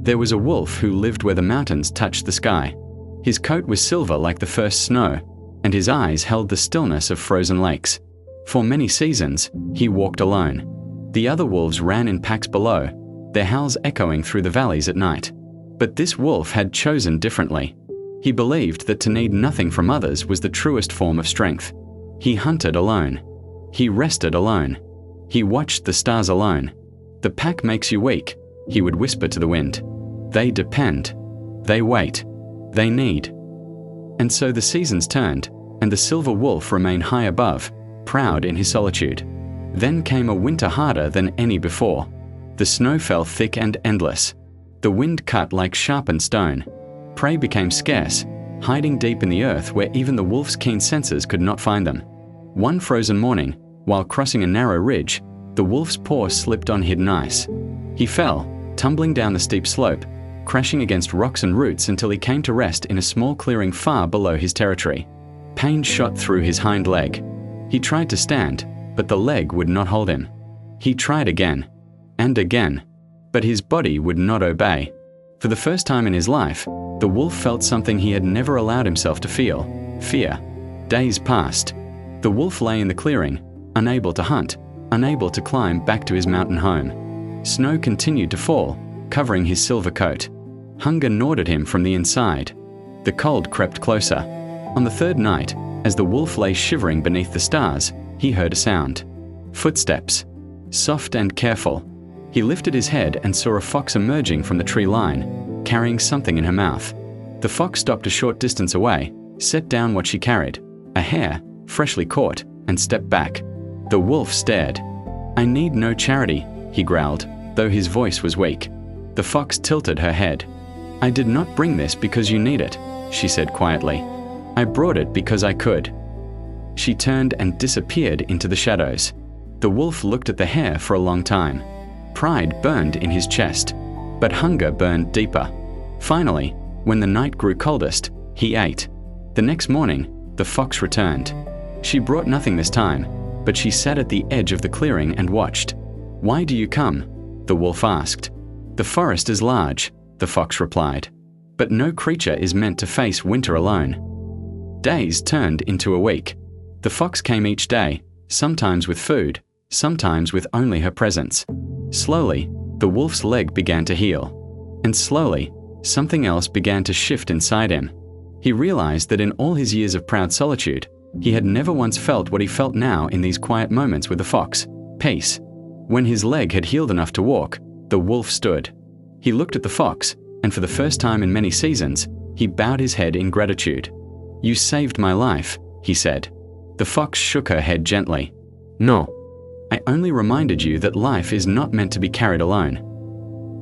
There was a wolf who lived where the mountains touched the sky. His coat was silver like the first snow, and his eyes held the stillness of frozen lakes. For many seasons, he walked alone. The other wolves ran in packs below, their howls echoing through the valleys at night. But this wolf had chosen differently. He believed that to need nothing from others was the truest form of strength. He hunted alone. He rested alone. He watched the stars alone. "The pack makes you weak," he would whisper to the wind. "They depend. They wait. They need." And so the seasons turned, and the silver wolf remained high above, proud in his solitude. Then came a winter harder than any before. The snow fell thick and endless. The wind cut like sharpened stone. Prey became scarce, hiding deep in the earth where even the wolf's keen senses could not find them. One frozen morning, while crossing a narrow ridge, the wolf's paw slipped on hidden ice. He fell, tumbling down the steep slope, crashing against rocks and roots until he came to rest in a small clearing far below his territory. Pain shot through his hind leg. He tried to stand, but the leg would not hold him. He tried again, and again, but his body would not obey. For the first time in his life, the wolf felt something he had never allowed himself to feel: fear. Days passed. The wolf lay in the clearing, unable to hunt, unable to climb back to his mountain home. Snow continued to fall, covering his silver coat. Hunger gnawed at him from the inside. The cold crept closer. On the third night, as the wolf lay shivering beneath the stars, he heard a sound. Footsteps. Soft and careful. He lifted his head and saw a fox emerging from the tree line, carrying something in her mouth. The fox stopped a short distance away, set down what she carried, a hare, freshly caught, and stepped back. The wolf stared. "I need no charity," he growled, though his voice was weak. The fox tilted her head. "I did not bring this because you need it," she said quietly. "I brought it because I could." She turned and disappeared into the shadows. The wolf looked at the hare for a long time. Pride burned in his chest, but hunger burned deeper. Finally, when the night grew coldest, he ate. The next morning, the fox returned. She brought nothing this time, but she sat at the edge of the clearing and watched. "Why do you come?" the wolf asked. "The forest is large," the fox replied, "but no creature is meant to face winter alone." Days turned into a week. The fox came each day, sometimes with food, sometimes with only her presence. Slowly, the wolf's leg began to heal. And slowly, something else began to shift inside him. He realized that in all his years of proud solitude, he had never once felt what he felt now in these quiet moments with the fox: peace. When his leg had healed enough to walk, the wolf stood. He looked at the fox, and for the first time in many seasons, he bowed his head in gratitude. "You saved my life," he said. The fox shook her head gently. "No. I only reminded you that life is not meant to be carried alone."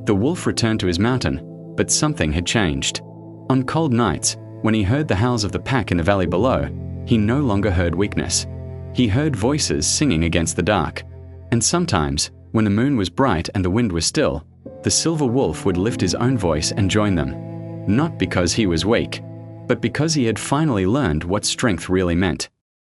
The wolf returned to his mountain, but something had changed. On cold nights, when he heard the howls of the pack in the valley below, he no longer heard weakness. He heard voices singing against the dark. And sometimes, when the moon was bright and the wind was still, the silver wolf would lift his own voice and join them. Not because he was weak, but because he had finally learned what strength really meant.